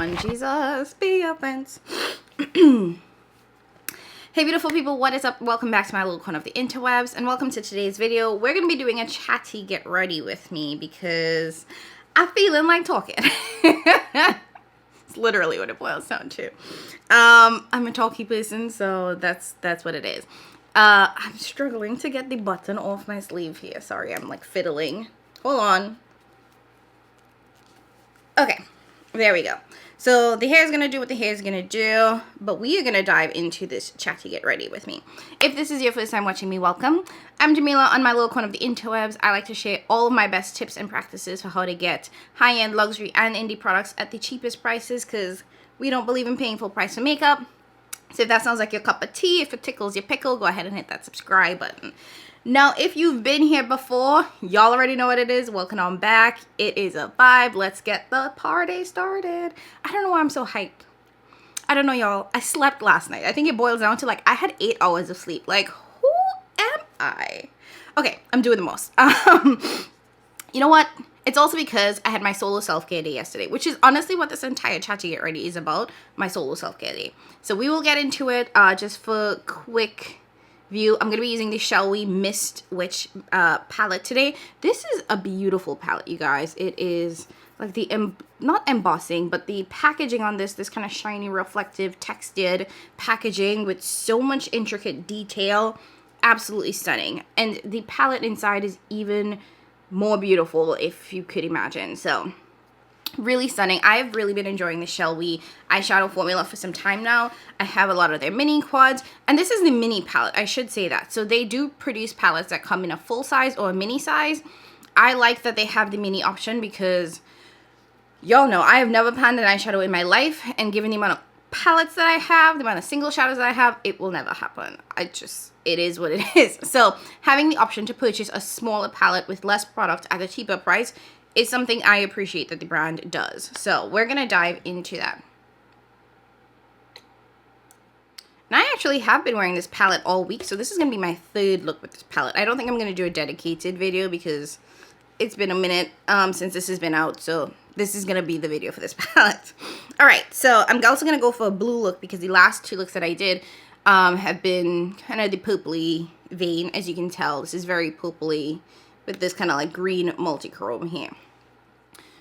on, Jesus, be your friends. Hey beautiful people, what is up? Welcome back to my little corner of the interwebs, and welcome to today's video. We're going to be doing a chatty get ready with me because I'm feeling like talking. It's literally what it boils down to. I'm a talky person, so that's what it is. I'm struggling to get the button off my sleeve here. Sorry, I'm like fiddling. Hold on. Okay, there we go. So the hair is going to do what the hair is going to do, but we are going to dive into this chatty get ready with me. If this is your first time watching me, welcome. I'm Jamila on my little corner of the interwebs. I like to share all of my best tips and practices for how to get high-end luxury and indie products at the cheapest prices, because we don't believe in paying full price for makeup. So if that sounds like your cup of tea, if it tickles your pickle, go ahead and hit that subscribe button. Now, if you've been here before, y'all already know what it is. Welcome on back. It is a vibe. Let's get the party started. I don't know why I'm so hyped. I don't know, y'all. I slept last night. I think it boils down to, like, I had 8 hours of sleep. Like, who am I? Okay, I'm doing the most. You know what? It's also because I had my solo self-care day yesterday, which is honestly what this entire chatty get ready is about, my solo self-care day. So we will get into it. Just for quick view, I'm going to be using the Shall We Mist Witch palette today. This is a beautiful palette, you guys. It is like the, not embossing, but the packaging on this kind of shiny, reflective, textured packaging with so much intricate detail. Absolutely stunning. And the palette inside is even more beautiful, if you could imagine. So really stunning. I've really been enjoying the Shall We eyeshadow formula for some time now. I have a lot of their mini quads, and this is the mini palette, I should say that. So they do produce palettes that come in a full size or a mini size. I like that they have the mini option because y'all know I have never panned an eyeshadow in my life, and given the amount of palettes that I have, the amount of single shadows that I have, it will never happen. It is what it is. So having the option to purchase a smaller palette with less product at a cheaper price is something I appreciate that the brand does. So we're going to dive into that. And I actually have been wearing this palette all week, so this is going to be my third look with this palette. I don't think I'm going to do a dedicated video because it's been a minute since this has been out, so this is going to be the video for this palette. Alright, so I'm also going to go for a blue look because the last 2 looks that I did have been kind of the purpley vein. As you can tell, this is very purpley with this kind of like green multi-chrome here.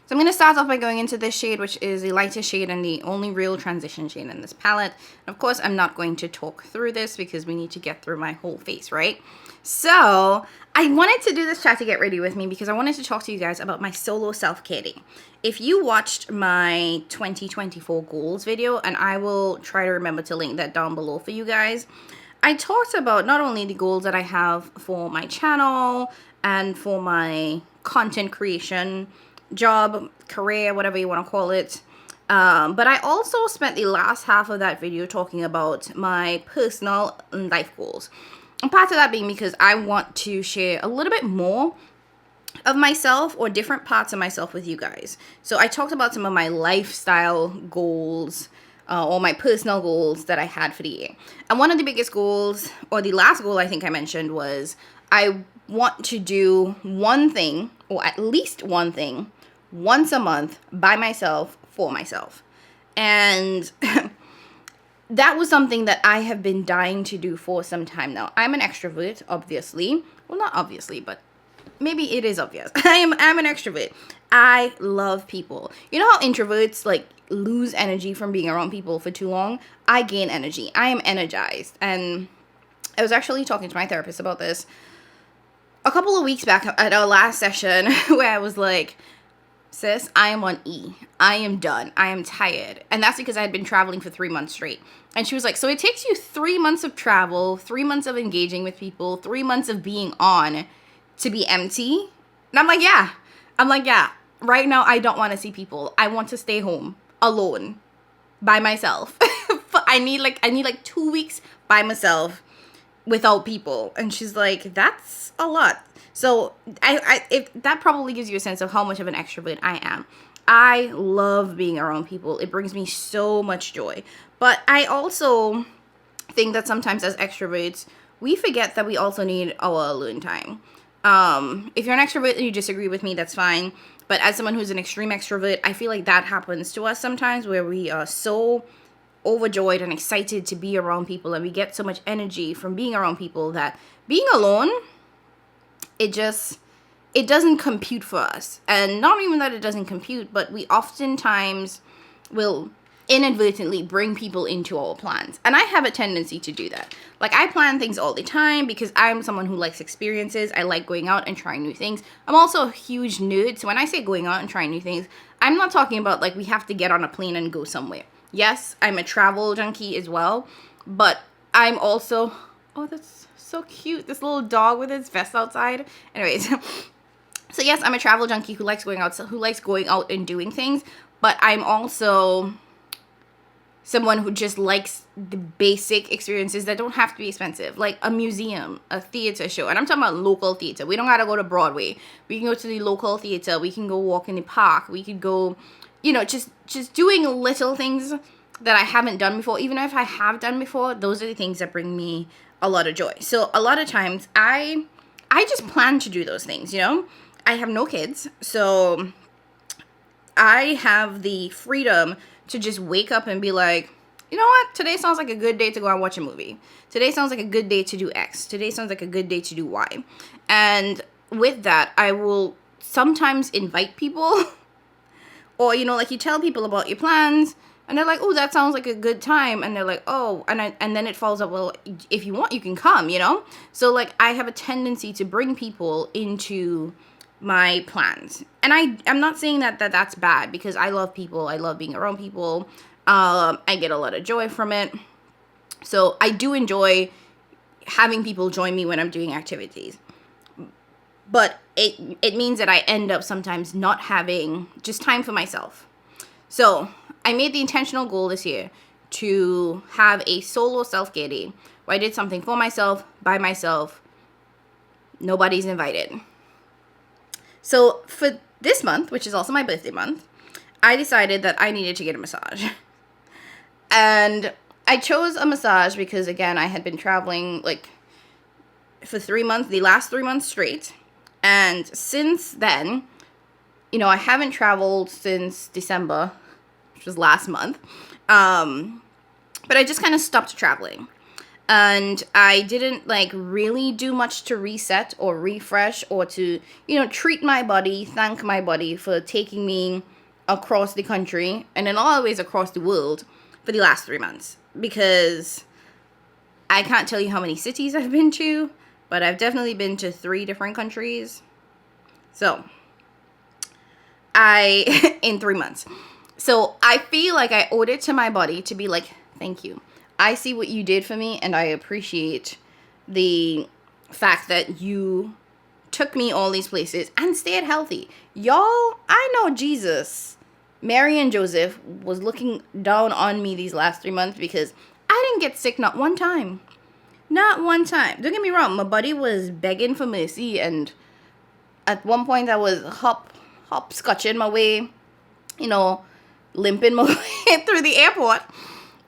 So I'm going to start off by going into this shade, which is the lighter shade and the only real transition shade in this palette. And of course, I'm not going to talk through this because we need to get through my whole face, right? So I wanted to do this chat to get ready with me because I wanted to talk to you guys about my solo self-care day. If you watched my 2024 goals video, and I will try to remember to link that down below for you guys, I talked about not only the goals that I have for my channel and for my content creation job, career, whatever you want to call it, but I also spent the last half of that video talking about my personal life goals. And part of that being because I want to share a little bit more of myself or different parts of myself with you guys. So I talked about some of my lifestyle goals or my personal goals that I had for the year. And one of the biggest goals, or the last goal I think I mentioned, was I want to do one thing, or at least one thing, once a month by myself, for myself. And that was something that I have been dying to do for some time now. I'm an extrovert, obviously. Well, not obviously, but maybe it is obvious. I'm an extrovert. I love people. You know how introverts like lose energy from being around people for too long? I gain energy. I am energized. And I was actually talking to my therapist about this a couple of weeks back at our last session where I was like, sis, I am on E. I am done. I am tired. And that's because I had been traveling for 3 months straight. And she was like, so it takes you 3 months of travel, 3 months of engaging with people, 3 months of being on to be empty? And I'm like, yeah. Right now, I don't want to see people. I want to stay home alone by myself. I need like 2 weeks by myself without people. And she's like, that's a lot. So if that probably gives you a sense of how much of an extrovert I am. I love being around people. It brings me so much joy. But I also think that sometimes as extroverts, we forget that we also need our alone time. If you're an extrovert and you disagree with me, that's fine. But as someone who's an extreme extrovert, I feel like that happens to us sometimes, where we are so overjoyed and excited to be around people, and we get so much energy from being around people that being alone, it doesn't compute for us. And not even that it doesn't compute, but we oftentimes will inadvertently bring people into our plans. And I have a tendency to do that. Like, I plan things all the time because I'm someone who likes experiences. I like going out and trying new things. I'm also a huge nerd. So when I say going out and trying new things, I'm not talking about like we have to get on a plane and go somewhere. Yes, I'm a travel junkie as well, but I'm also, oh, that's so cute, this little dog with its vest outside. Anyways, so yes, I'm a travel junkie who likes going out, and doing things, but I'm also someone who just likes the basic experiences that don't have to be expensive, like a museum, a theater show. And I'm talking about local theater. We don't gotta go to Broadway. We can go to the local theater. We can go walk in the park. We could go, just doing little things that I haven't done before. Even if I have done before, those are the things that bring me a lot of joy. So a lot of times I just plan to do those things, I have no kids, so I have the freedom to just wake up and be like, you know what? Today sounds like a good day to go and watch a movie. Today sounds like a good day to do X. Today sounds like a good day to do Y. And with that, I will sometimes invite people or, like you tell people about your plans and they're like, oh, that sounds like a good time. And they're like, oh, and then it falls up, well, if you want, you can come, So like I have a tendency to bring people into my plans. And I'm not saying that that's bad, because I love people. I love being around people. I get a lot of joy from it. So I do enjoy having people join me when I'm doing activities. But it means that I end up sometimes not having just time for myself. So I made the intentional goal this year to have a solo self-care day where I did something for myself, by myself. Nobody's invited. So for this month, which is also my birthday month, I decided that I needed to get a massage. And I chose a massage because, again, I had been traveling like for 3 months, the last 3 months straight. And since then, I haven't traveled since December, which was last month. But I just kind of stopped traveling. And I didn't really do much to reset or refresh or to, treat my body, thank my body for taking me across the country and then always across the world for the last 3 months. Because I can't tell you how many cities I've been to, but I've definitely been to 3 different countries. So, in 3 months. So I feel like I owed it to my body to be like, thank you. I see what you did for me, and I appreciate the fact that you took me all these places and stayed healthy. Y'all, I know Jesus, Mary and Joseph was looking down on me these last 3 months because I didn't get sick not one time. Not one time. Don't get me wrong, my buddy was begging for mercy, and at one point I was hopscotching my way, limping my way through the airport.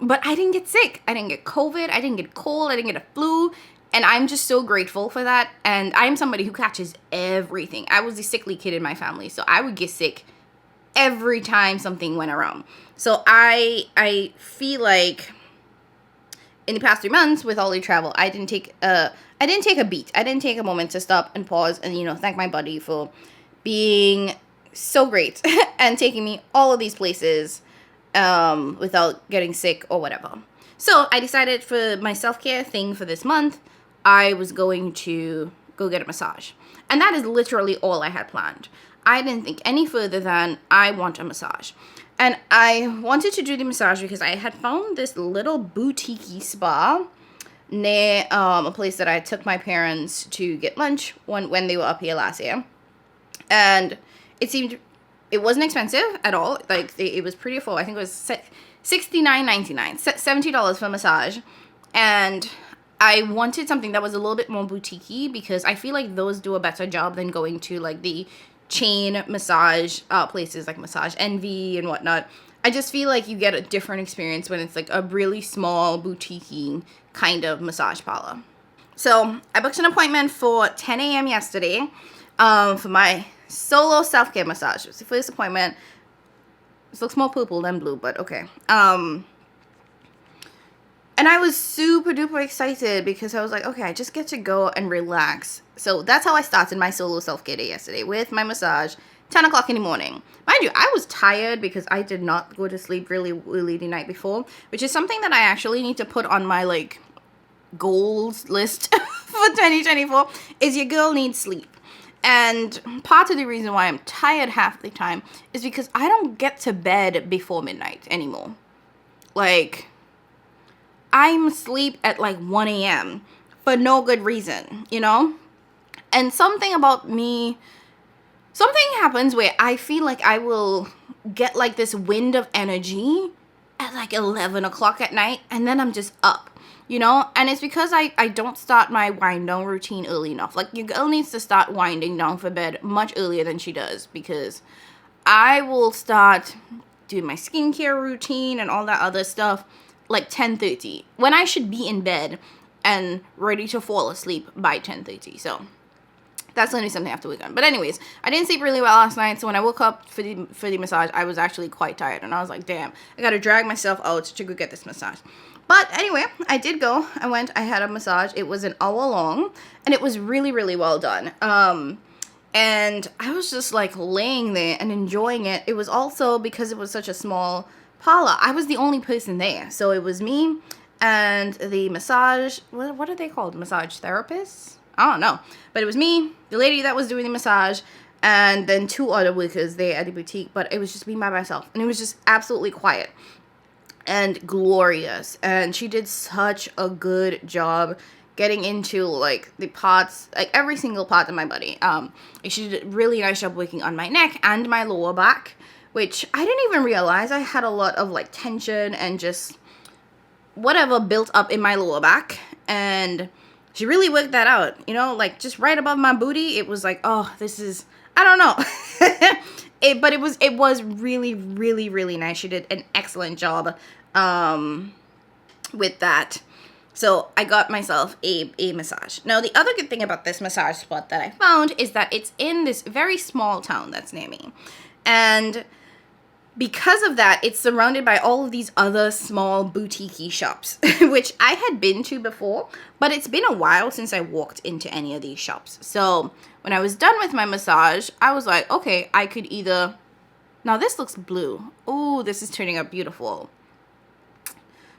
But I didn't get sick. I didn't get COVID. I didn't get cold. I didn't get a flu. And I'm just so grateful for that. And I'm somebody who catches everything. I was the sickly kid in my family. So I would get sick every time something went around. So I feel like in the past 3 months with all the travel, I didn't take a beat. I didn't take a moment to stop and pause and, thank my body for being so great and taking me all of these places without getting sick or whatever. So I decided for my self-care thing for this month, I was going to go get a massage. And that is literally all I had planned. I didn't think any further than I want a massage. And I wanted to do the massage because I had found this little boutique spa near a place that I took my parents to get lunch when they were up here last year. And it wasn't expensive at all. It was pretty affordable. I think it was $69.99, $70 for a massage. And I wanted something that was a little bit more boutique-y because I feel like those do a better job than going to the chain massage places like Massage Envy and whatnot. I just feel like you get a different experience when it's a really small boutique-y kind of massage parlor. So I booked an appointment for 10 a.m. yesterday for my solo self-care massage. It was the first appointment. This looks more purple than blue, but okay. And I was super duper excited because I was like, okay, I just get to go and relax. So that's how I started my solo self-care day yesterday, with my massage, 10 o'clock in the morning. Mind you, I was tired because I did not go to sleep really early the night before, which is something that I actually need to put on my, like, goals list for 2024, is your girl needs sleep. And part of the reason why I'm tired half the time is because I don't get to bed before midnight anymore. Like, I'm asleep at like 1 a.m. for no good reason, you know? And something about me, something happens where I feel like I will get like this wind of energy at like 11 o'clock at night, and then I'm just up, you know? And it's because I don't start my wind down routine early enough. Like, your girl needs to start winding down for bed much earlier than she does, because I will start doing my skincare routine and all that other stuff like 10:30, when I should be in bed and ready to fall asleep by 10:30. So that's going to be something I have to work on. But anyways, I didn't sleep really well last night, so when I woke up for the massage, I was actually quite tired, and I was like, damn, I got to drag myself out to go get this massage. But anyway, I did go. I had a massage. It was an hour long, and it was really, really well done. And I was just like laying there and enjoying it. It was also, because it was such a small parlor, I was the only person there. So it was me and the massage, what are they called? Massage therapists? I don't know. But it was me, the lady that was doing the massage, and then 2 other workers there at the boutique. But it was just me by myself. And it was just absolutely quiet and glorious. And she did such a good job getting into like the parts, like every single part of my body. She did a really nice job working on my neck and my lower back, which I didn't even realize I had a lot of like tension and just whatever built up in my lower back. And she really worked that out, you know, like just right above my booty. It was like, oh, this is, I don't know. But it was really, really, really nice. She did an excellent job with that. So I got myself a massage. Now, the other good thing about this massage spot that I found is that it's in this very small town that's near me. And because of that, it's surrounded by all of these other small boutique-y shops, which I had been to before, but it's been a while since I walked into any of these shops. So when I was done with my massage, I was like, okay, I could either... Now, this looks blue. Ooh, this is turning out beautiful.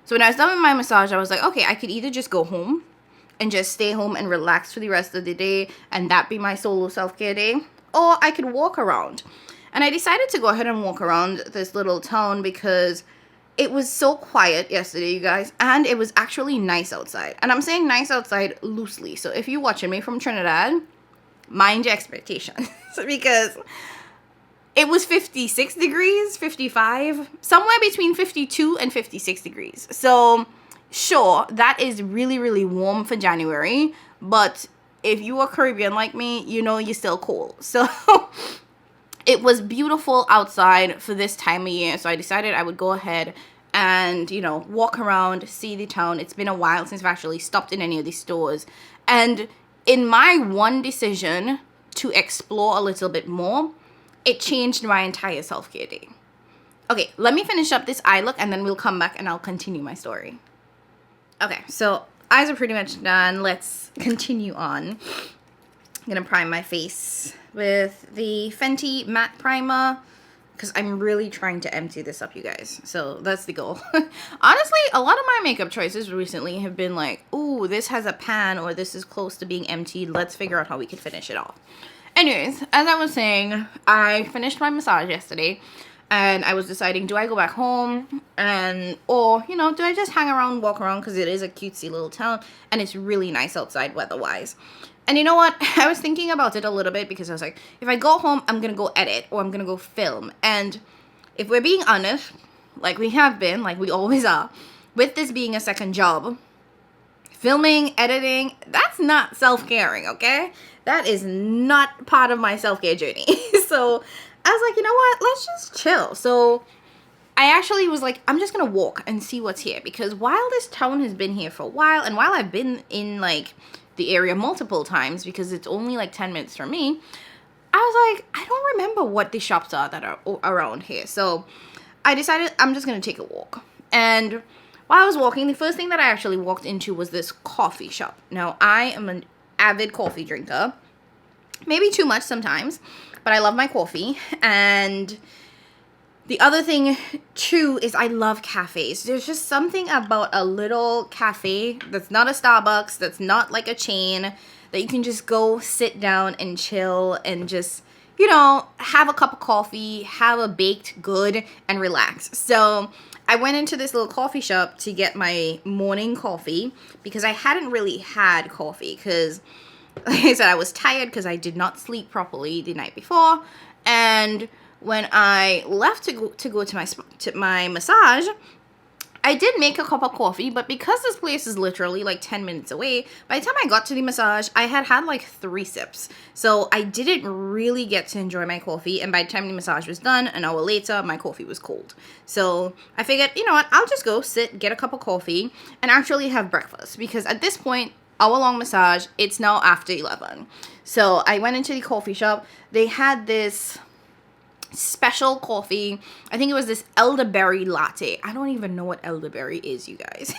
So when I was done with my massage, I was like, okay, I could either just go home and just stay home and relax for the rest of the day, and that be my solo self-care day, or I could walk around. And I decided to go ahead and walk around this little town because it was so quiet yesterday, you guys, and it was actually nice outside. And I'm saying nice outside loosely. So if you're watching me from Trinidad, mind your expectations, because it was 56 degrees, 55, somewhere between 52 and 56 degrees. So sure, that is really, really warm for January, but if you are Caribbean like me, you know you're still cold. So it was beautiful outside for this time of year, so I decided I would go ahead and, you know, walk around, see the town. It's been a while since I've actually stopped in any of these stores. And in my one decision to explore a little bit more, it changed my entire self-care day. Okay, let me finish up this eye look, and then we'll come back and I'll continue my story. Okay, so eyes are pretty much done. Let's continue on. I'm going to prime my face with the Fenty Matte Primer, because I'm really trying to empty this up, you guys. So that's the goal. Honestly, a lot of my makeup choices recently have been like, ooh, this has a pan, or this is close to being emptied. Let's figure out how we can finish it off. Anyways, as I was saying, I finished my massage yesterday, and I was deciding, do I go back home, or, you know, do I just hang around, walk around, because it is a cutesy little town, and it's really nice outside weather-wise. And you know what? I was thinking about it a little bit, because I was like, if I go home, I'm going to go edit, or I'm going to go film. And if we're being honest, like we have been, like we always are, with this being a second job, filming, editing, that's not self-caring, okay? That is not part of my self-care journey. So I was like, you know what? Let's just chill. So I actually was like, I'm just going to walk and see what's here. Because while this town has been here for a while, and while I've been in, like, the area multiple times because it's only like 10 minutes from me. I was like, I don't remember what the shops are that are around here. So I decided I'm just going to take a walk. And while I was walking, the first thing that I actually walked into was this coffee shop. Now, I am an avid coffee drinker. Maybe too much sometimes, but I love my coffee. And the other thing, too, is I love cafes. There's just something about a little cafe that's not a Starbucks, that's not like a chain, that you can just go sit down and chill and just, you know, have a cup of coffee, have a baked good, and relax. So I went into this little coffee shop to get my morning coffee because I hadn't really had coffee because, like I said, I was tired because I did not sleep properly the night before. And when I left to go to my massage, I did make a cup of coffee, but because this place is literally like 10 minutes away, by the time I got to the massage, I had like 3 sips. So I didn't really get to enjoy my coffee, and by the time the massage was done, an hour later, my coffee was cold. So I figured, you know what, I'll just go sit, get a cup of coffee, and actually have breakfast, because at this point, hour-long massage, it's now after 11. So I went into the coffee shop. They had this special coffee. I think it was this elderberry latte. I don't even know what elderberry is, you guys.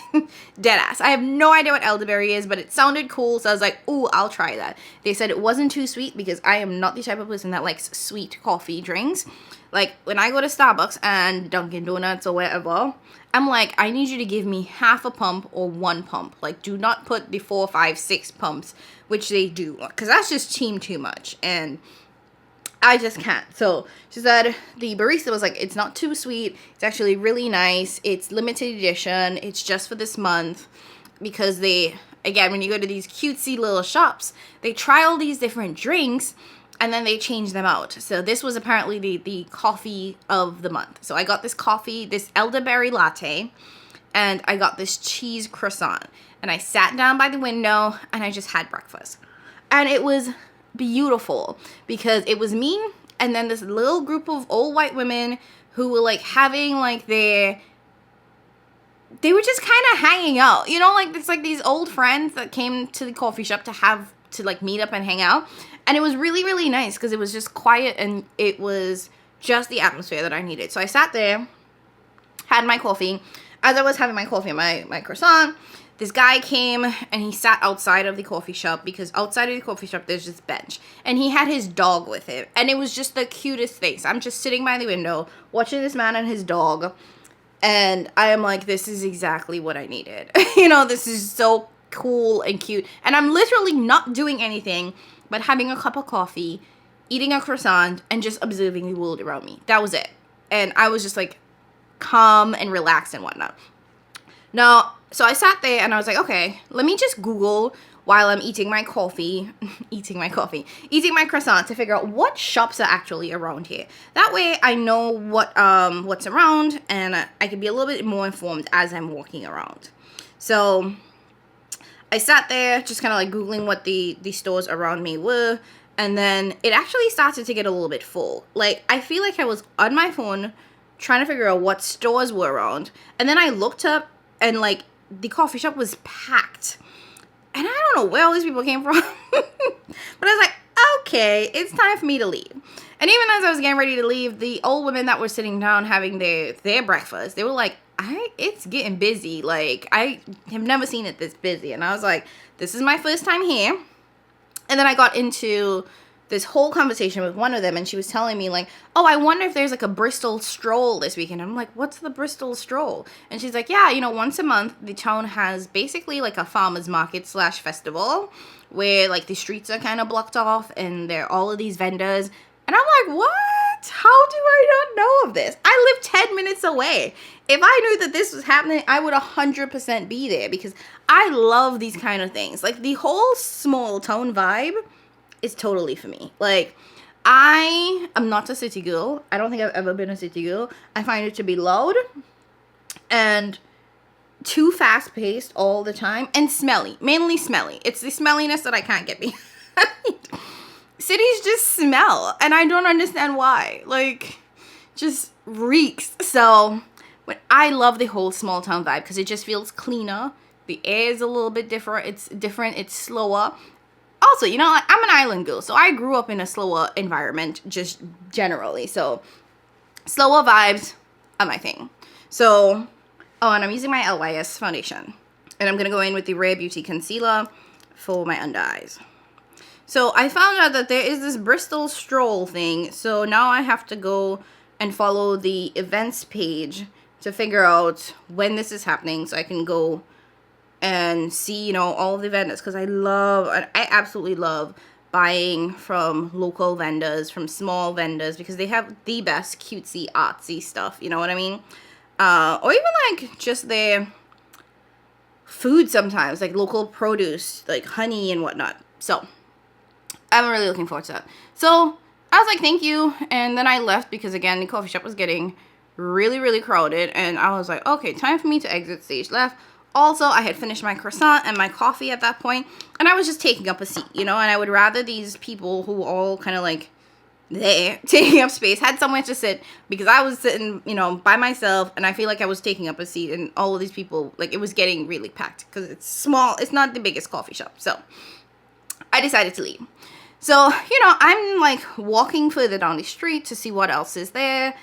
Deadass. I have no idea what elderberry is, but it sounded cool, so I was like, ooh, I'll try that. They said it wasn't too sweet because I am not the type of person that likes sweet coffee drinks. Like, when I go to Starbucks and Dunkin' Donuts or wherever, I'm like, I need you to give me half a pump or 1 pump. Like, do not put the 4, 5, 6 pumps, which they do, because that's just too much, and I just can't. So she said the barista was like, it's not too sweet. It's actually really nice. It's limited edition. It's just for this month, because they, again, when you go to these cutesy little shops, they try all these different drinks and then they change them out. So this was apparently the coffee of the month. So I got this coffee, this elderberry latte, and I got this cheese croissant. And I sat down by the window and I just had breakfast. And it was beautiful because it was me and then this little group of old white women who were like having like they were just kind of hanging out, you know, like it's like these old friends that came to the coffee shop to like meet up and hang out. And it was really, really nice because it was just quiet and it was just the atmosphere that I needed. So I sat there, had my coffee. As I was having my coffee and my croissant, this guy came and he sat outside of the coffee shop, because outside of the coffee shop there's this bench, and he had his dog with him, and it was just the cutest thing. So I'm just sitting by the window watching this man and his dog, and I am like, this is exactly what I needed. You know, this is so cool and cute, and I'm literally not doing anything but having a cup of coffee, eating a croissant, and just observing the world around me. That was it. And I was just like calm and relaxed and whatnot. Now, so I sat there and I was like, okay, let me just Google while I'm eating my coffee, eating my croissant, to figure out what shops are actually around here. That way I know what's around, and I can be a little bit more informed as I'm walking around. So I sat there just kind of like Googling what the stores around me were, and then it actually started to get a little bit full. Like, I feel like I was on my phone trying to figure out what stores were around, and then I looked up and like the coffee shop was packed, and I don't know where all these people came from. But I was like, okay, it's time for me to leave. And even as I was getting ready to leave, the old women that were sitting down having their breakfast, they were like, it's getting busy. Like, I have never seen it this busy. And I was like, this is my first time here. And then I got into this whole conversation with one of them, and she was telling me like, oh, I wonder if there's like a Bristol stroll this weekend. I'm like, what's the Bristol stroll? And she's like, yeah, you know, once a month the town has basically like a farmer's market / festival where like the streets are kind of blocked off and there are all of these vendors. And I'm like, what? How do I not know of this? I live 10 minutes away. If I knew that this was happening, I would 100% be there, because I love these kind of things. Like, the whole small town vibe is totally for me. Like, I am not a city girl. I don't think I've ever been a city girl. I find it to be loud and too fast-paced all the time, and smelly. Mainly smelly. It's the smelliness that I can't get behind. Cities just smell, and I don't understand why. Like, just reeks. So, I love the whole small town vibe because it just feels cleaner, The air is a little bit different. It's slower. Also, you know, I'm an island girl, so I grew up in a slower environment, just generally. So, slower vibes are my thing. So, oh, and I'm using my LYS foundation. And I'm going to go in with the Rare Beauty Concealer for my under eyes. So, I found out that there is this Bristol Stroll thing. So, now I have to go and follow the events page to figure out when this is happening so I can go and see, you know, all of the vendors, because I absolutely love buying from local vendors, from small vendors, because they have the best cutesy, artsy stuff, you know what I mean? Or even, like, just their food sometimes, like local produce, like honey and whatnot. So, I'm really looking forward to that. So, I was like, thank you, and then I left because, again, the coffee shop was getting really, really crowded, and I was like, okay, time for me to exit stage left. Also, I had finished my croissant and my coffee at that point, and I was just taking up a seat, you know, and I would rather these people who all kind of like there taking up space had somewhere to sit, because I was sitting, you know, by myself, and I feel like I was taking up a seat, and all of these people, like, it was getting really packed because it's small. It's not the biggest coffee shop, so I decided to leave. So, you know, I'm like walking further down the street to see what else is there.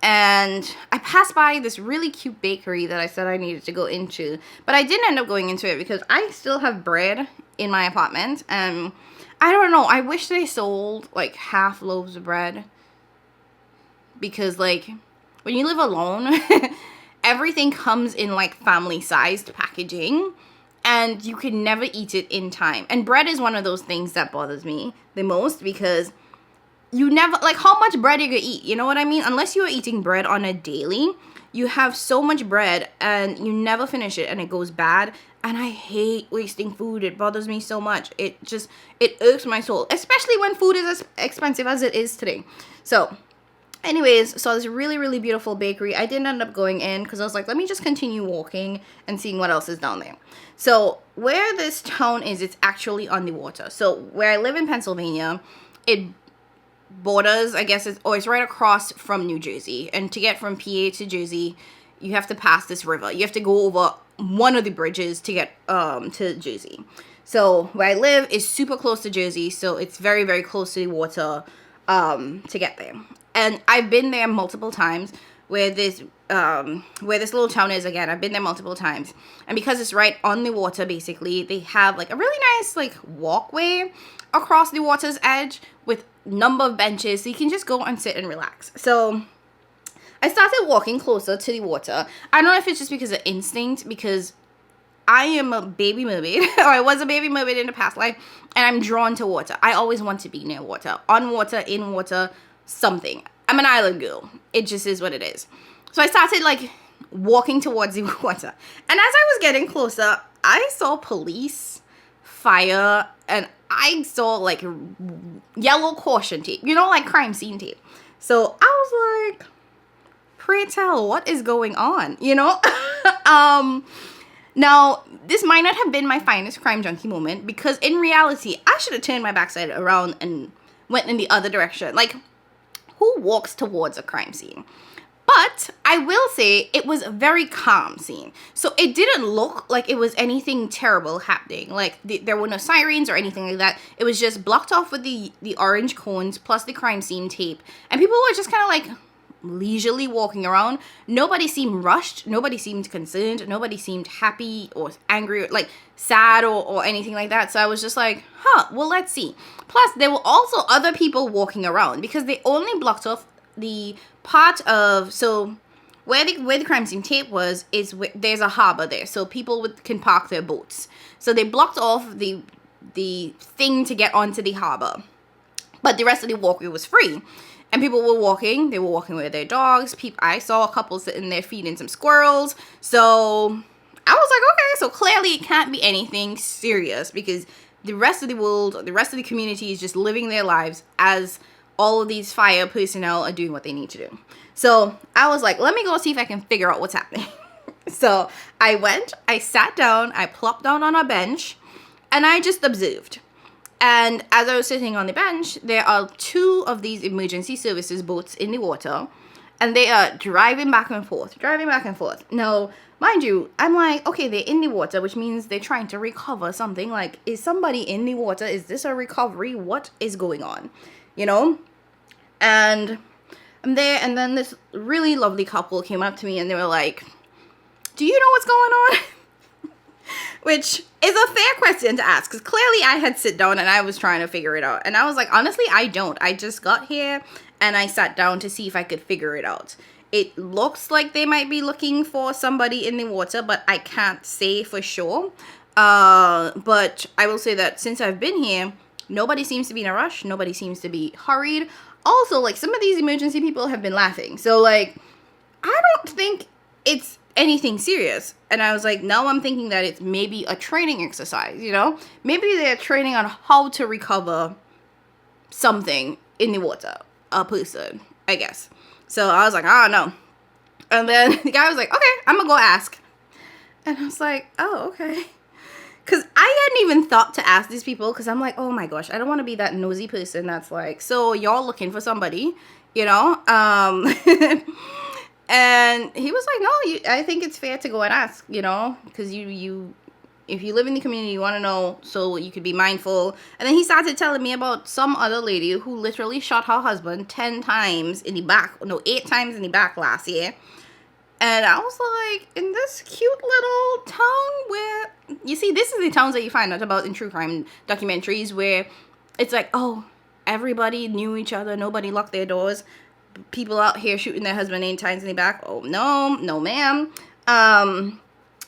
And I passed by this really cute bakery that I said I needed to go into, but I didn't end up going into it because I still have bread in my apartment, and I don't know, I wish they sold like half loaves of bread, because like when you live alone, everything comes in like family sized packaging, and you can never eat it in time. And bread is one of those things that bothers me the most, because you never, like, how much bread are you gonna eat? You know what I mean? Unless you are eating bread on a daily, you have so much bread and you never finish it and it goes bad. And I hate wasting food. It bothers me so much. It irks my soul, especially when food is as expensive as it is today. So, anyways, saw this really, really beautiful bakery. I didn't end up going in because I was like, let me just continue walking and seeing what else is down there. So, where this town is, it's actually on the water. So, where I live in Pennsylvania, it borders, I guess, it's right across from New Jersey. And to get from PA to Jersey, you have to pass this river. You have to go over one of the bridges to get to Jersey. So where I live is super close to Jersey, so it's very, very close to the water to get there. And I've been there multiple times. Where this little town is, again, I've been there multiple times. And because it's right on the water, basically, they have like a really nice like walkway across the water's edge with number of benches, so you can just go and sit and relax. So I started walking closer to the water. I don't know if it's just because of instinct, because I am a baby mermaid, or I was a baby mermaid in the past life, and I'm drawn to water. I always want to be near water, on water, in water, something. I'm an island girl. It just is what it is. So I started like walking towards the water. And as I was getting closer, I saw police, fire, and I saw like yellow caution tape. You know, like crime scene tape. So I was like, pray tell, what is going on? You know? Now, this might not have been my finest crime junkie moment, because in reality, I should have turned my backside around and went in the other direction. Like, who walks towards a crime scene? But I will say it was a very calm scene. So it didn't look like it was anything terrible happening. Like there were no sirens or anything like that. It was just blocked off with the orange cones plus the crime scene tape. And people were just kind of like leisurely walking around. Nobody seemed rushed. Nobody seemed concerned. Nobody seemed happy or angry, or like sad or anything like that. So I was just like, well, let's see. Plus, there were also other people walking around, because they only blocked off the part of, so where the crime scene tape was is there's a harbor there, so people can park their boats. So they blocked off the thing to get onto the harbor, but the rest of the walkway was free. And people were walking. They were walking with their dogs. I saw a couple sitting there feeding some squirrels. So I was like, okay, so clearly it can't be anything serious, because the rest of the world, the rest of the community is just living their lives as all of these fire personnel are doing what they need to do. So I was like, let me go see if I can figure out what's happening. So I went, I sat down, I plopped down on a bench, and I just observed. And as I was sitting on the bench, there are 2 of these emergency services boats in the water. and they are driving back and forth. Now, mind you, I'm like, okay, they're in the water, which means they're trying to recover something. Like, is somebody in the water? Is this a recovery? What is going on? You know? And I'm there, and then this really lovely couple came up to me, and they were like, do you know what's going on? Which is a fair question to ask, because clearly I had sit down and I was trying to figure it out. And I was like, honestly, I don't. I just got here and I sat down to see if I could figure it out. It looks like they might be looking for somebody in the water, but I can't say for sure. But I will say that since I've been here, nobody seems to be in a rush. Nobody seems to be hurried. Also, like, some of these emergency people have been laughing. So, like, I don't think it's anything serious. And I was like, now I'm thinking that it's maybe a training exercise, you know? Maybe they're training on how to recover something in the water. A person, I guess. So I was like, I don't know. And then the guy was like, okay, I'm gonna go ask. And I was like, oh, okay. Because I hadn't even thought to ask these people, because I'm like, oh my gosh, I don't want to be that nosy person that's like, so y'all looking for somebody, you know? And he was like, no, I think it's fair to go and ask, you know, because if you live in the community, you want to know, so you could be mindful. And then he started telling me about some other lady who literally shot her husband 8 times in the back last year. And I was like, in this cute little town where, you see, this is the towns that you find out about in true crime documentaries, where it's like, oh, everybody knew each other, nobody locked their doors. People out here shooting their husband 8 times in the back. Oh, no ma'am.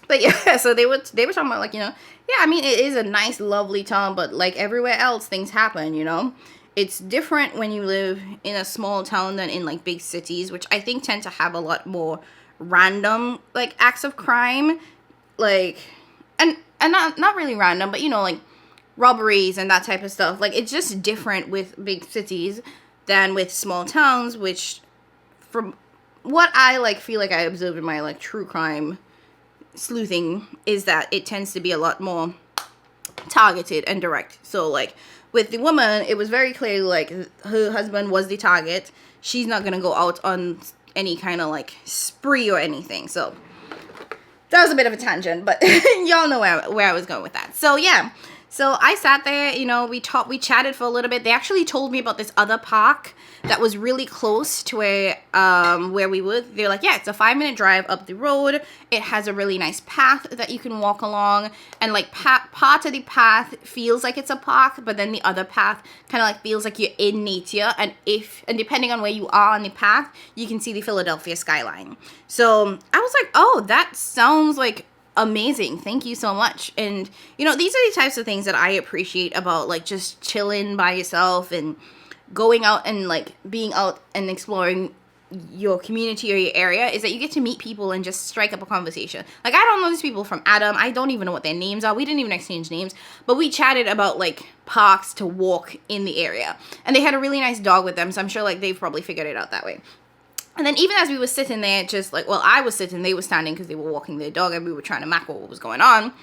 But yeah, so they were talking about, like, you know, yeah, I mean, it is a nice, lovely town, but like everywhere else, things happen, you know. It's different when you live in a small town than in like big cities, which I think tend to have a lot more random like acts of crime, like, and not really random, but you know, like robberies and that type of stuff. Like, it's just different with big cities than with small towns, which from what I like feel like I observed in my like true crime sleuthing is that it tends to be a lot more targeted and direct. So like with the woman, it was very clear like her husband was the target. She's not gonna go out on any kind of like spree or anything. So that was a bit of a tangent, but y'all know where I was going with that. So yeah, so I sat there, you know, we chatted for a little bit. They actually told me about this other park that was really close to where we were. They're like, yeah, it's a 5-minute drive up the road. It has a really nice path that you can walk along, and like part of the path feels like it's a park, but then the other path kind of like feels like you're in nature. And depending on where you are on the path, you can see the Philadelphia skyline. So I was like, oh, that sounds like amazing. Thank you so much. And you know, these are the types of things that I appreciate about like just chilling by yourself and going out and like being out and exploring your community or your area, is that you get to meet people and just strike up a conversation. Like, I don't know these people from Adam. I don't even know what their names are. We didn't even exchange names, but we chatted about like parks to walk in the area, and they had a really nice dog with them, so I'm sure like they've probably figured it out that way. And then even as we were sitting there, just like, well, I was sitting, they were standing because they were walking their dog, and we were trying to map what was going on.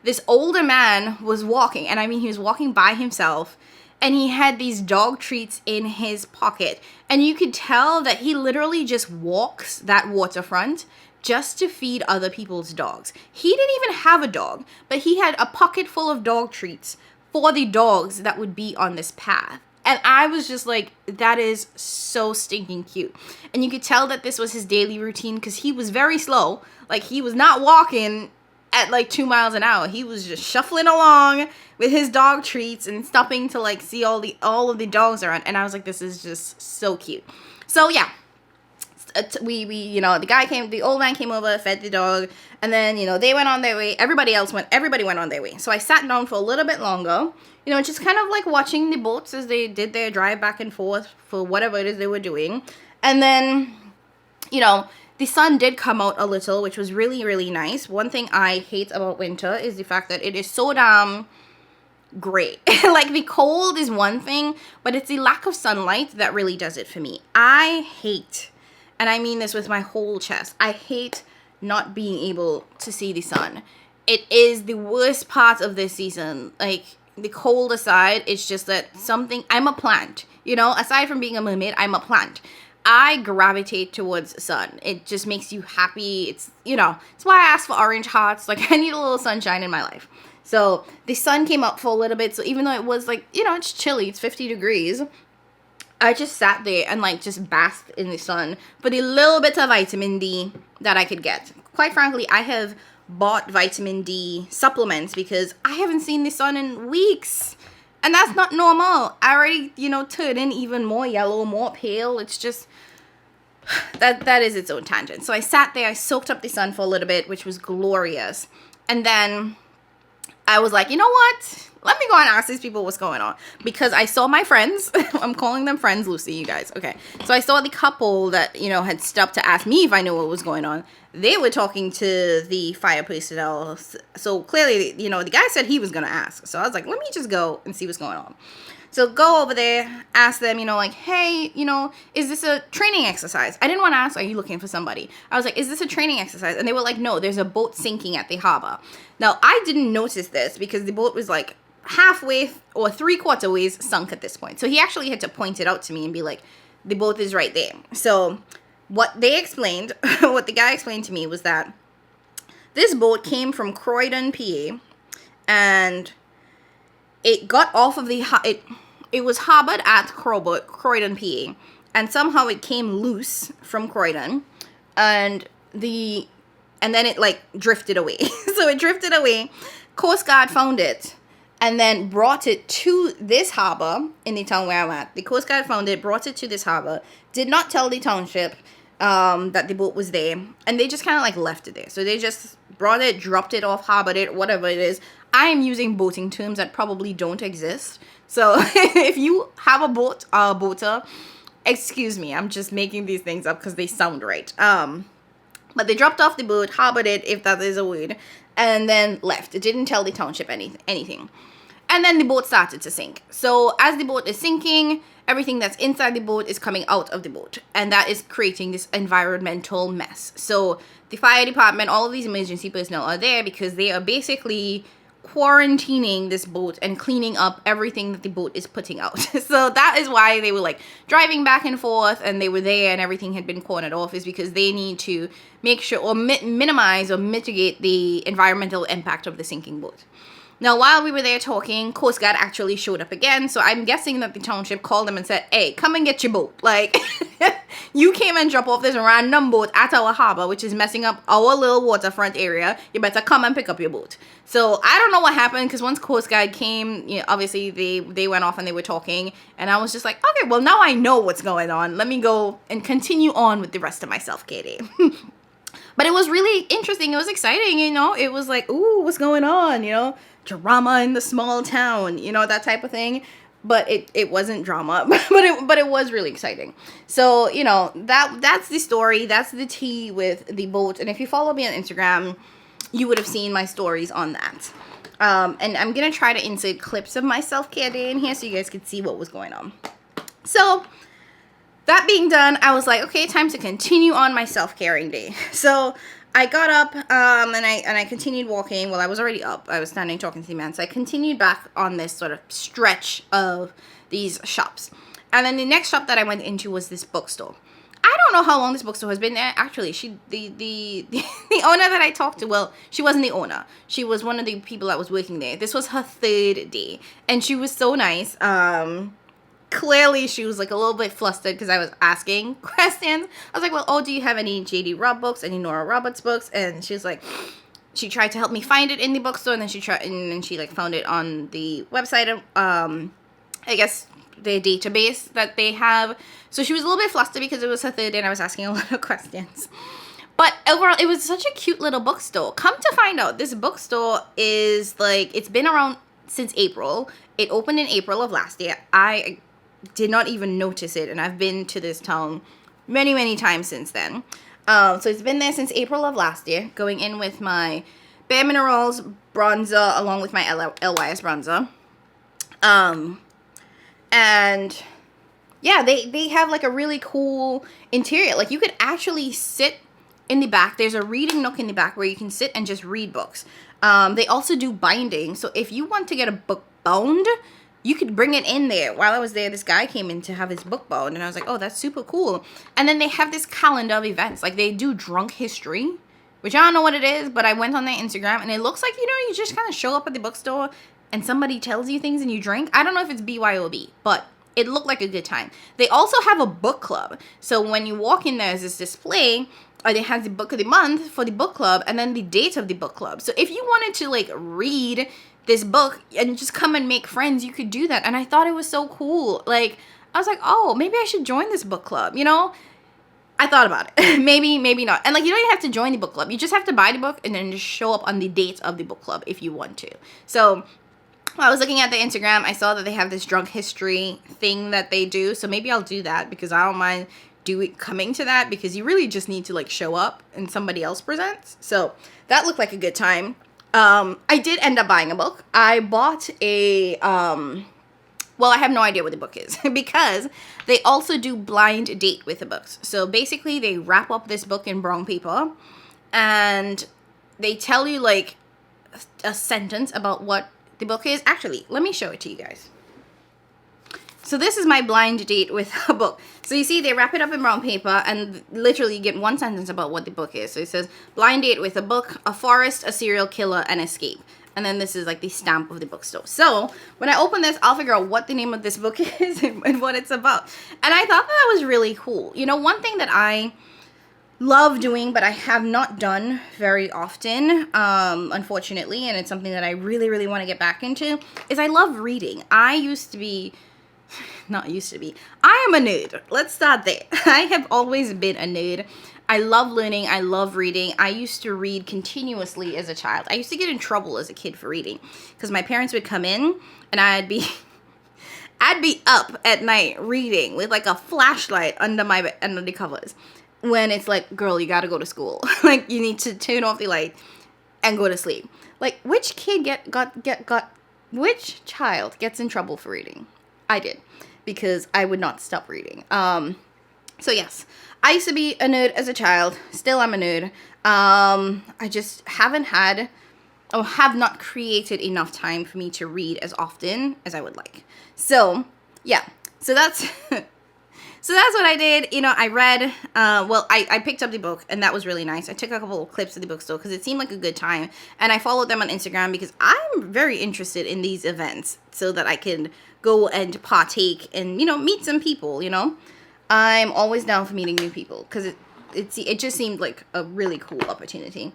This older man was walking, and I mean, he was walking by himself, and he had these dog treats in his pocket. And you could tell that he literally just walks that waterfront just to feed other people's dogs. He didn't even have a dog, but he had a pocket full of dog treats for the dogs that would be on this path. And I was just like, that is so stinking cute. And you could tell that this was his daily routine, because he was very slow. Like, he was not walking at like 2 miles an hour. He was just shuffling along with his dog treats and stopping to like see all of the dogs around. And I was like, this is just so cute. So yeah, we you know, the old man came over, fed the dog, and then, you know, they went on their way. Everybody went on their way. So I sat down for a little bit longer, you know, just kind of like watching the boats as they did their drive back and forth for whatever it is they were doing. And then, you know, the sun did come out a little, which was really, really nice. One thing I hate about winter is the fact that it is so damn gray. Like, the cold is one thing, but it's the lack of sunlight that really does it for me. I hate, and I mean this with my whole chest, I hate not being able to see the sun. It is the worst part of this season. Like, the cold aside, it's just that I'm a plant. You know, aside from being a mermaid, I'm a plant. I gravitate towards sun. It just makes you happy. It's, you know, it's why I asked for orange hearts. Like, I need a little sunshine in my life. So the sun came up for a little bit. So even though it was like, you know, it's chilly, it's 50 degrees, I just sat there and like just basked in the sun for the little bit of vitamin D that I could get. Quite frankly, I have bought vitamin D supplements because I haven't seen the sun in weeks. And that's not normal. I already, you know, turning even more yellow, more pale. It's just, that is its own tangent. So I sat there, I soaked up the sun for a little bit, which was glorious. And then I was like, you know what? Let me go and ask these people what's going on. Because I saw my friends. I'm calling them friends loosely, you guys. Okay. So I saw the couple that, you know, had stopped to ask me if I knew what was going on. They were talking to the fire personnel. So clearly, you know, the guy said he was going to ask. So I was like, let me just go and see what's going on. So go over there, ask them, you know, like, hey, you know, is this a training exercise? I didn't want to ask, are you looking for somebody? I was like, is this a training exercise? And they were like, no, there's a boat sinking at the harbor. Now, I didn't notice this because the boat was like halfway or 3/4 ways sunk at this point. So he actually had to point it out to me and be like, the boat is right there. So what they explained, what the guy explained to me was that this boat came from Croydon, PA, and it got off of the, it was harbored at Croydon, PA, and somehow it came loose from Croydon, and then it like drifted away. So it drifted away. Coast Guard found it and then brought it to this harbor in the town where I'm at. The Coast Guard found it, brought it to this harbor, did not tell the township that the boat was there, and they just kind of like left it there. So they just brought it, dropped it off, harbored it, whatever it is. I am using boating terms that probably don't exist. So if you have a boat, boater, excuse me, I'm just making these things up because they sound right. But they dropped off the boat, harbored it, if that is a word, and then left. It didn't tell the township anything. And then the boat started to sink. So as the boat is sinking, everything that's inside the boat is coming out of the boat. And that is creating this environmental mess. So the fire department, all of these emergency personnel are there because they are basically quarantining this boat and cleaning up everything that the boat is putting out. So that is why they were like driving back and forth, and they were there and everything had been cordoned off, is because they need to make sure or minimize or mitigate the environmental impact of the sinking boat. Now, while we were there talking, Coast Guard actually showed up again. So I'm guessing that the township called them and said, hey, come and get your boat. Like, you came and dropped off this random boat at our harbor, which is messing up our little waterfront area. You better come and pick up your boat. So I don't know what happened, because once Coast Guard came, you know, obviously they went off and they were talking. And I was just like, okay, well, now I know what's going on. Let me go and continue on with the rest of my self-care day. But it was really interesting. It was exciting, you know. It was like, ooh, what's going on, you know? Drama in the small town, you know, that type of thing. But it wasn't drama, but it was really exciting. So, you know, that's the story. That's the tea with the boat. And if you follow me on Instagram, you would have seen my stories on that. And I'm going to try to insert clips of my self-care day in here so you guys could see what was going on. So that being done, I was like, okay, time to continue on my self-caring day. So I got up and I continued walking. Well, I was already up. I was standing talking to the man. So I continued back on this sort of stretch of these shops. And then the next shop that I went into was this bookstore. I don't know how long this bookstore has been there. Actually, the owner that I talked to, well, she wasn't the owner. She was one of the people that was working there. This was her 3rd day. And she was so nice. Clearly, she was like a little bit flustered because I was asking questions. I was like, well, oh, do you have any J.D. Robb books, any Nora Roberts books? And she was like, she tried to help me find it in the bookstore, and then she like found it on the website, I guess their database that they have. So she was a little bit flustered because it was her 3rd day and I was asking a lot of questions. But overall, it was such a cute little bookstore. Come to find out, this bookstore is like, it's been around since April. It opened in April of last year. I did not even notice it, and I've been to this town many, many times since then. So it's been there since April of last year, going in with my Bare Minerals bronzer along with my LYS bronzer. And yeah, they have like a really cool interior. Like, you could actually sit in the back. There's a reading nook in the back where you can sit and just read books. They also do binding. So if you want to get a book bound, you could bring it in there. While I was there, this guy came in to have his book bound, and I was like, oh, that's super cool. And then they have this calendar of events. Like, they do drunk history, which I don't know what it is, but I went on their Instagram, and it looks like, you know, you just kind of show up at the bookstore, and somebody tells you things and you drink. I don't know if it's BYOB, but it looked like a good time. They also have a book club. So when you walk in, there's this display, or they have the book of the month for the book club, and then the date of the book club. So if you wanted to, like, read this book and just come and make friends, you could do that. And I thought it was so cool. Like, I was like, oh, maybe I should join this book club, you know? I thought about it. maybe not. And, like, you don't even have to join the book club. You just have to buy the book and then just show up on the date of the book club if you want to. So while I was looking at the Instagram, I saw that they have this drunk history thing that they do. So maybe I'll do that, because I don't mind coming to that, because you really just need to, like, show up and somebody else presents. So that looked like a good time. I did end up buying a book. I bought a, well, I have no idea what the book is, because they also do blind date with the books. So basically they wrap up this book in brown paper, and they tell you, like, a sentence about what the book is. Actually, let me show it to you guys. So this is my blind date with a book. So you see, they wrap it up in brown paper, and literally you get one sentence about what the book is. So it says, blind date with a book, a forest, a serial killer, and escape. And then this is like the stamp of the bookstore. So when I open this, I'll figure out what the name of this book is and what it's about. And I thought that was really cool. You know, one thing that I love doing, but I have not done very often, unfortunately, and it's something that I really, really want to get back into, is I love reading. I am a nerd. Let's start there. I have always been a nerd. I love learning. I love reading. I used to read continuously as a child. I used to get in trouble as a kid for reading, because my parents would come in and I'd be up at night reading with, like, a flashlight under the covers, when it's like, girl, you gotta go to school. Like, you need to turn off the light and go to sleep. Like, which child gets in trouble for reading? I did, because I would not stop reading. So yes, I used to be a nerd as a child. Still am a nerd. I just have not created enough time for me to read as often as I would like. So yeah, so that's so that's what I did. You know, I read, I picked up the book, and that was really nice. I took a couple of clips of the bookstore because it seemed like a good time, and I followed them on Instagram because I'm very interested in these events, so that I can go and partake and, you know, meet some people. You know, I'm always down for meeting new people, because it just seemed like a really cool opportunity.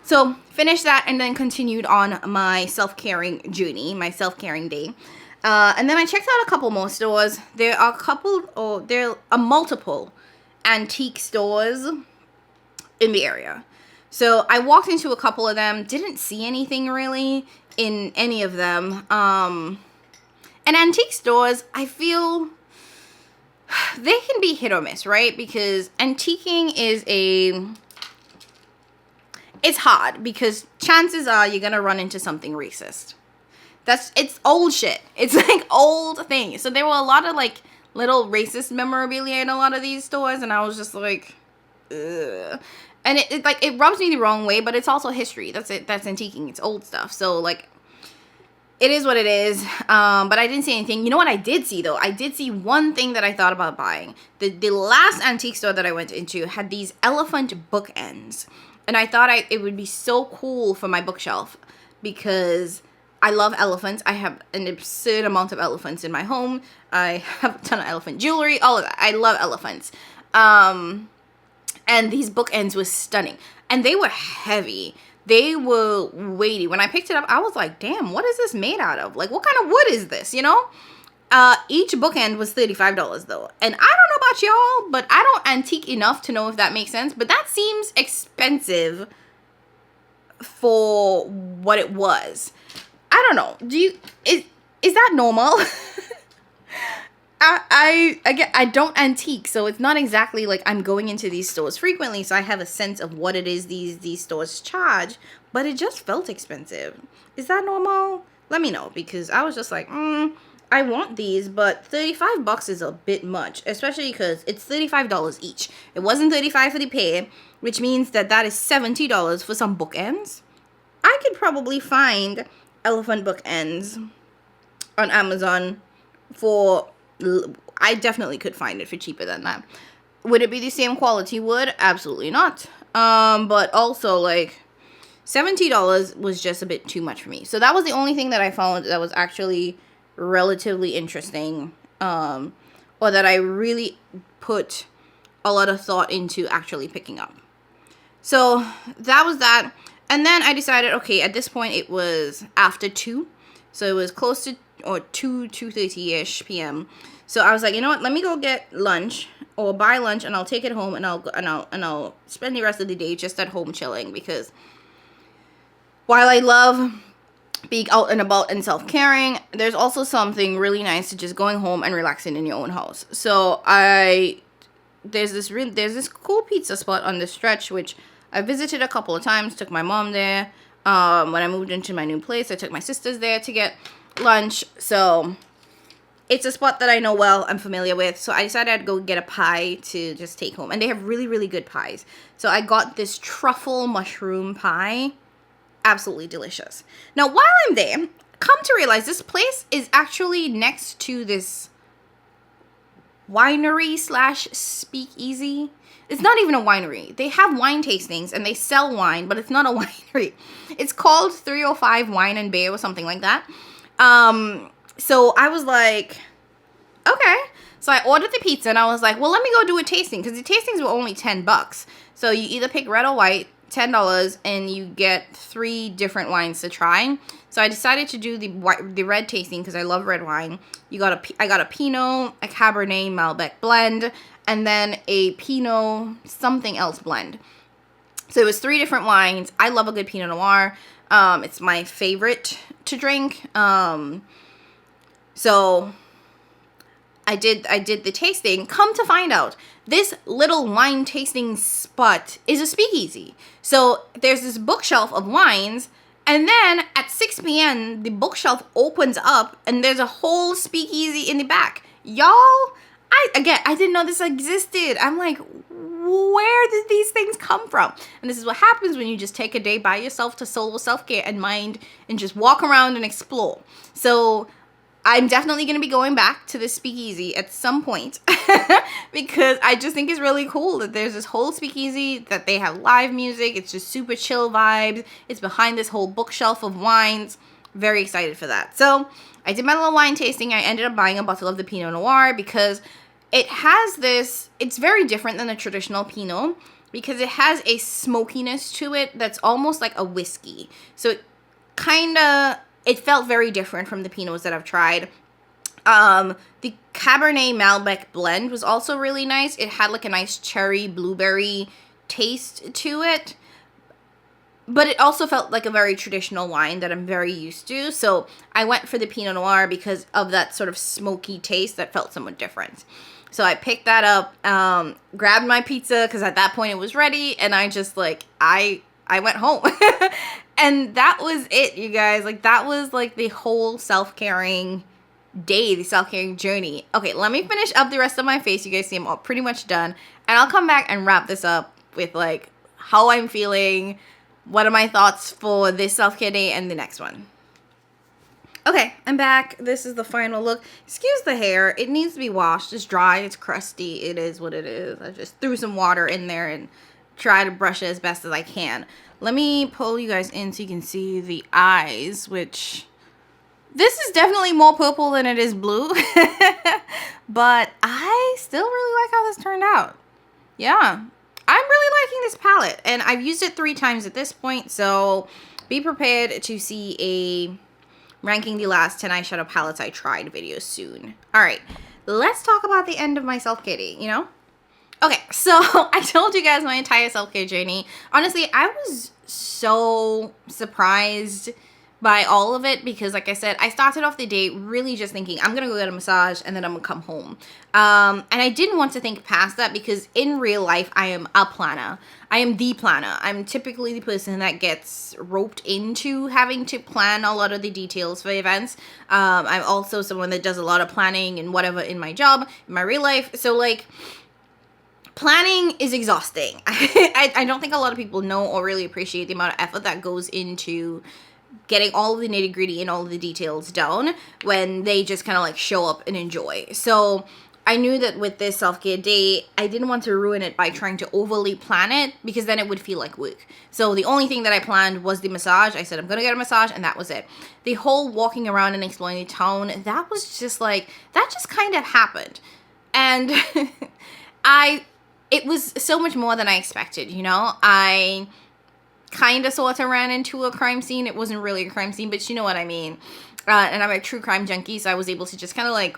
So finished that, and then continued on my self-caring journey, my self-caring day. And then I checked out a couple more stores. There are multiple antique stores in the area. So I walked into a couple of them, didn't see anything really in any of them. And antique stores, I feel they can be hit or miss, right? Because antiquing it's hard, because chances are you're gonna run into something racist. It's old shit. It's like old things. So there were a lot of, like, little racist memorabilia in a lot of these stores, and I was just like, ugh. And it rubs me the wrong way, but it's also history. That's antiquing. It's old stuff. So, like, it is what it is. But I didn't see anything. You know what I did see, though? I did see one thing that I thought about buying. The last antique store that I went into had these elephant bookends. And I thought it would be so cool for my bookshelf, because I love elephants. I have an absurd amount of elephants in my home. I have a ton of elephant jewelry, all of that. I love elephants. And these bookends were stunning. And they were heavy. They were weighty. When I picked it up, I was like, damn, what is this made out of? Like, what kind of wood is this, you know? Each bookend was $35, though. And I don't know about y'all, but I don't antique enough to know if that makes sense. But that seems expensive for what it was. I don't know. Is that normal? I don't antique, so it's not exactly like I'm going into these stores frequently, so I have a sense of what it is these stores charge, but it just felt expensive. Is that normal? Let me know, because I was just like, I want these, but $35 is a bit much, especially because it's $35 each. It wasn't $35 for the pair, which means that is $70 for some bookends. I could probably find elephant bookends on Amazon for, I definitely could find it for cheaper than that. Would it be the same quality wood? Absolutely not. But also, like, $70 was just a bit too much for me. So that was the only thing that I found that was actually relatively interesting, or that I really put a lot of thought into actually picking up. So that was that. And then I decided, okay, at this point it was after 2. So it was close to, or 2:30ish p.m. So I was like, you know what? Let me go get lunch or buy lunch, and I'll take it home, and I'll spend the rest of the day just at home chilling, because while I love being out and about and self-caring, there's also something really nice to just going home and relaxing in your own house. So there's this cool pizza spot on the stretch, which I visited a couple of times, took my mom there. When I moved into my new place, I took my sisters there to get lunch. So it's a spot that I know well, I'm familiar with. So I decided I'd go get a pie to just take home. And they have really, really good pies. So I got this truffle mushroom pie. Absolutely delicious. Now, while I'm there, come to realize this place is actually next to this winery / speakeasy. It's not even a winery. They have wine tastings and they sell wine, but it's not a winery. It's called 305 Wine and Beer or something like that. So I was like, okay. So I ordered the pizza and I was like, well, let me go do a tasting, because the tastings were only $10. So you either pick red or white, $10, and you get 3 different wines to try. So I decided to do the red tasting because I love red wine. I got a Pinot, a Cabernet Malbec blend, and then a Pinot something else blend. So it was 3 different wines. I love a good Pinot Noir. It's my favorite to drink. So I did the tasting. Come to find out, this little wine tasting spot is a speakeasy. So there's this bookshelf of wines, and then at 6 p.m. the bookshelf opens up and there's a whole speakeasy in the back. Y'all, I didn't know this existed. I'm like, where did these things come from? And this is what happens when you just take a day by yourself to solo self-care and mind and just walk around and explore. So I'm definitely going to be going back to this speakeasy at some point because I just think it's really cool that there's this whole speakeasy, that they have live music. It's just super chill vibes. It's behind this whole bookshelf of wines. Very excited for that. So I did my little wine tasting. I ended up buying a bottle of the Pinot Noir because it has this, it's very different than the traditional Pinot because it has a smokiness to it that's almost like a whiskey. So it felt very different from the Pinots that I've tried. The Cabernet Malbec blend was also really nice. It had like a nice cherry blueberry taste to it. But it also felt like a very traditional wine that I'm very used to. So I went for the Pinot Noir because of that sort of smoky taste that felt somewhat different. So I picked that up, grabbed my pizza because at that point it was ready. And I just I went home. And that was it, you guys. Like, that was like the whole self-caring day, the self-caring journey. Okay, let me finish up the rest of my face. You guys see I'm all pretty much done. And I'll come back and wrap this up with like how I'm feeling, what are my thoughts for this self-care day and the next one. Okay, I'm back. This is the final look. Excuse the hair. It needs to be washed. It's dry. It's crusty. It is what it is. I just threw some water in there and try to brush it as best as I can. Let me pull you guys in so you can see the eyes, which this is definitely more purple than it is blue. But I still really like how this turned out. Yeah, I'm really liking this palette. And I've used it 3 times at this point. So be prepared to see a ranking the last 10 eyeshadow palettes I tried video soon. All right, let's talk about the end of my self-care day, you know? Okay, so I told you guys my entire self-care journey. Honestly, I was so surprised by all of it because, like I said, I started off the day really just thinking, I'm going to go get a massage and then I'm going to come home. And I didn't want to think past that because in real life, I am a planner. I am the planner. I'm typically the person that gets roped into having to plan a lot of the details for events. I'm also someone that does a lot of planning and whatever in my job, in my real life. So, like, planning is exhausting. I don't think a lot of people know or really appreciate the amount of effort that goes into getting all of the nitty-gritty and all of the details down when they just kind of like show up and enjoy. So I knew that with this self-care day, I didn't want to ruin it by trying to overly plan it, because then it would feel like work. So the only thing that I planned was the massage. I said I'm gonna get a massage, and that was it. The whole walking around and exploring the town, that was just like, that just kind of happened. And it was so much more than I expected, you know? I kind of sort of ran into a crime scene. It wasn't really a crime scene, but you know what I mean. And I'm a true crime junkie, so I was able to just kind of like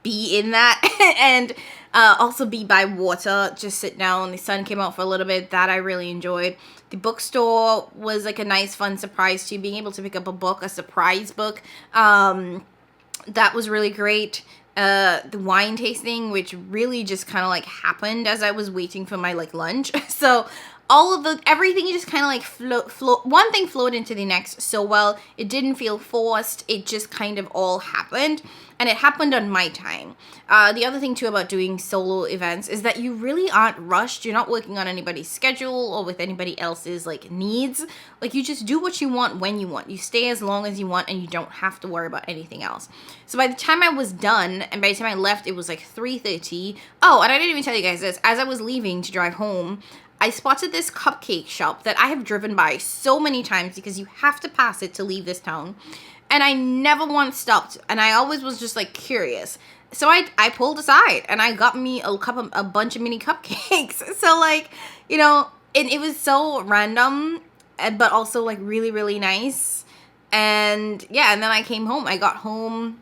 be in that and also be by water, just sit down. The sun came out for a little bit. That I really enjoyed. The bookstore was like a nice fun surprise too, being able to pick up a book, a surprise book. That was really great. The wine tasting, which really just kind of like happened as I was waiting for my like lunch. So everything just kind of like one thing flowed into the next so well. It didn't feel forced. It just kind of all happened, and it happened on my time. The other thing too about doing solo events is that you really aren't rushed. You're not working on anybody's schedule or with anybody else's like needs. Like, you just do what you want when you want. You stay as long as you want, and you don't have to worry about anything else. So by the time I was done, and by the time I left, it was like 3:30. Oh, and I didn't even tell you guys this. As I was leaving to drive home, I spotted this cupcake shop that I have driven by so many times, because you have to pass it to leave this town. And I never once stopped, and I always was just like curious. So I pulled aside and I got me a bunch of mini cupcakes. So like, you know, it was so random, but also like really, really nice. And yeah, and then I came home. I got home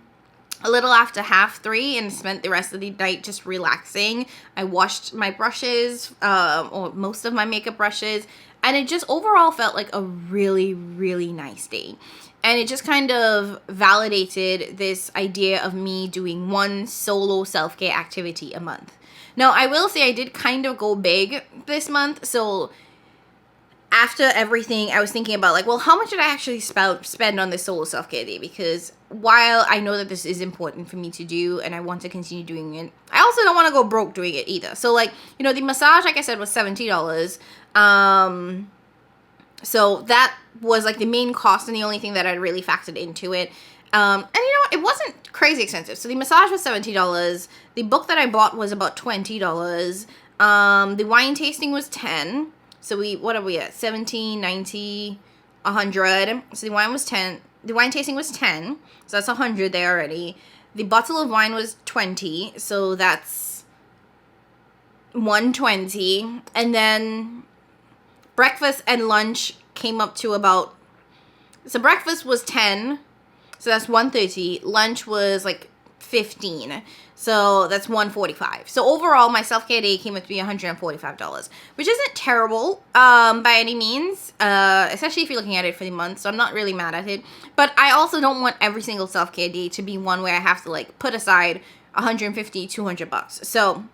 a little after 3:30 and spent the rest of the night just relaxing. I washed my brushes, or most of my makeup brushes, and it just overall felt like a really, really nice day. And it just kind of validated this idea of me doing one solo self-care activity a month. Now, I will say I did kind of go big this month, so after everything, I was thinking about like, well, how much did I actually spend on this solo self-care day? Because while I know that this is important for me to do and I want to continue doing it, I also don't want to go broke doing it either. So like, you know, the massage, like I said, was $70. So that was like the main cost and the only thing that I really factored into it. And you know what? It wasn't crazy expensive. So the massage was $70. The book that I bought was about $20. The wine tasting was $10. So what are we at? 17, 90, 100. So the wine was 10. The wine tasting was 10. So that's 100 there already. The bottle of wine was 20. So that's 120. And then breakfast and lunch came up to about, so breakfast was 10. So that's 130. Lunch was like 15. So that's 145. So overall, my self-care day came up to be $145, which isn't terrible by any means, especially if you're looking at it for the month. So I'm not really mad at it. But I also don't want every single self-care day to be one where I have to like put aside $150, $200. So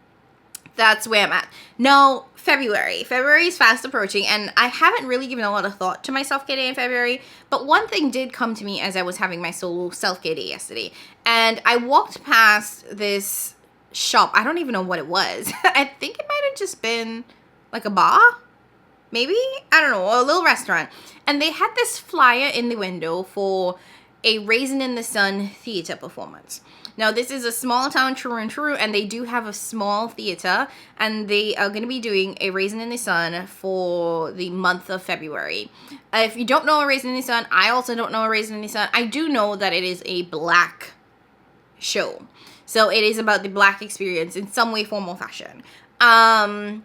that's where I'm at. Now, February. February is fast approaching, and I haven't really given a lot of thought to my self-care day in February, but one thing did come to me as I was having my solo self-care day yesterday, and I walked past this shop. I don't even know what it was. I think it might have just been like a bar, maybe? I don't know, a little restaurant, and they had this flyer in the window for a Raisin in the Sun theater performance. Now, this is a small town, true and true, and they do have a small theater, and they are going to be doing a Raisin in the Sun for the month of February. If you don't know a Raisin in the Sun, I also don't know a Raisin in the Sun. I do know that it is a black show. So it is about the black experience in some way, form, or fashion. And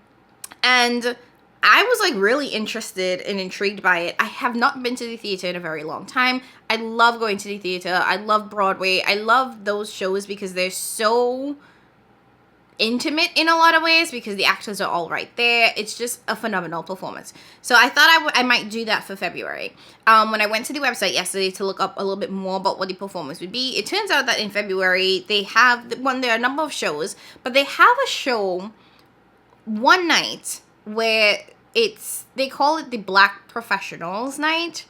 I was like really interested and intrigued by it. I have not been to the theater in a very long time. I love going to the theater. I love Broadway. I love those shows because they're so intimate in a lot of ways because the actors are all right there. It's just a phenomenal performance. So I thought I might do that for February. When I went to the website yesterday to look up a little bit more about what the performance would be, it turns out that in February they have, there are a number of shows, but they have a show one night where they call it the Black Professionals Night.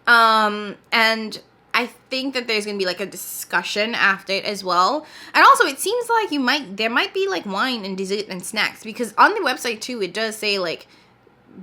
And I think that there's going to be like a discussion after it as well. And also it seems like there might be like wine and dessert and snacks, because on the website too, it does say like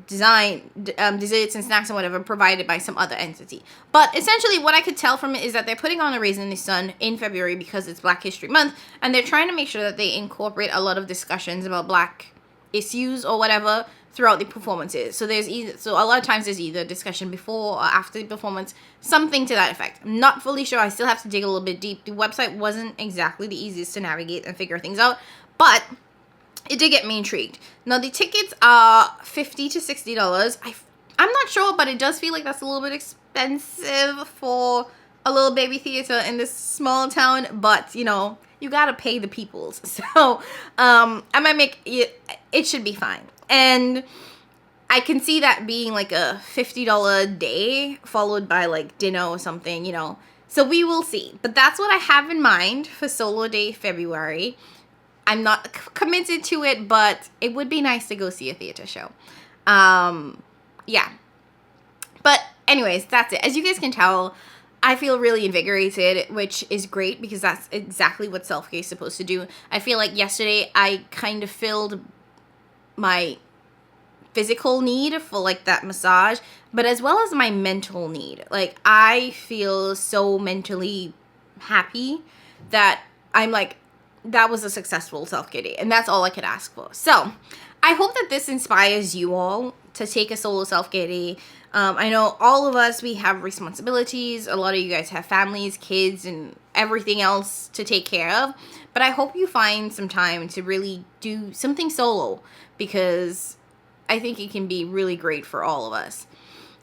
desserts and snacks and whatever provided by some other entity. But essentially what I could tell from it is that they're putting on a Raisin in the Sun in February because it's Black History Month, and they're trying to make sure that they incorporate a lot of discussions about Black issues or whatever throughout the performances. So a lot of times there's either discussion before or after the performance, something to that effect. I'm not fully sure. I still have to dig a little bit deep. The website wasn't exactly the easiest to navigate and figure things out, but it did get me intrigued. Now, the tickets are $50 to $60. I'm not sure, but it does feel like that's a little bit expensive for a little baby theater in this small town. But, you know, you gotta pay the peoples. So, I might make it should be fine. And I can see that being like a $50 day followed by like dinner or something, you know. So we will see. But that's what I have in mind for Solo Day February. I'm not committed to it, but it would be nice to go see a theater show. Yeah. But anyways, that's it. As you guys can tell, I feel really invigorated, which is great because that's exactly what self-care is supposed to do. I feel like yesterday I kind of filled my physical need for like that massage, but as well as my mental need. Like, I feel so mentally happy that I'm like, that was a successful self-care day, and that's all I could ask for. So I hope that this inspires you all to take a solo self-care day. I know all of us, we have responsibilities. A lot of you guys have families, kids, and everything else to take care of. But I hope you find some time to really do something solo, because I think it can be really great for all of us.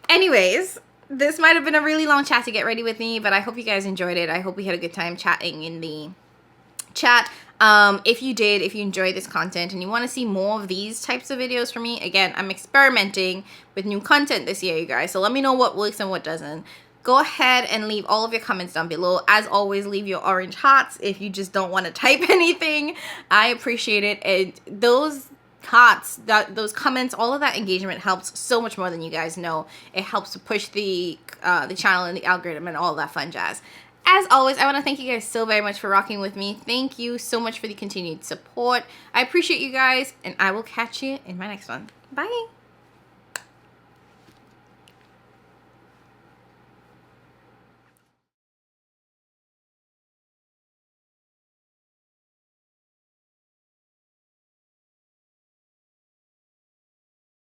Anyways, this might have been a really long chat to get ready with me, but I hope you guys enjoyed it. I hope we had a good time chatting in the chat. If you enjoyed this content and you want to see more of these types of videos from me, again, I'm experimenting with new content this year, you guys, so let me know what works and what doesn't. Go ahead and leave all of your comments down below. As always, leave your orange hearts if you just don't want to type anything. I appreciate it. And those hearts, those comments, all of that engagement helps so much more than you guys know. It helps to push the channel and the algorithm and all that fun jazz. As always, I want to thank you guys so very much for rocking with me. Thank you so much for the continued support. I appreciate you guys, and I will catch you in my next one. Bye!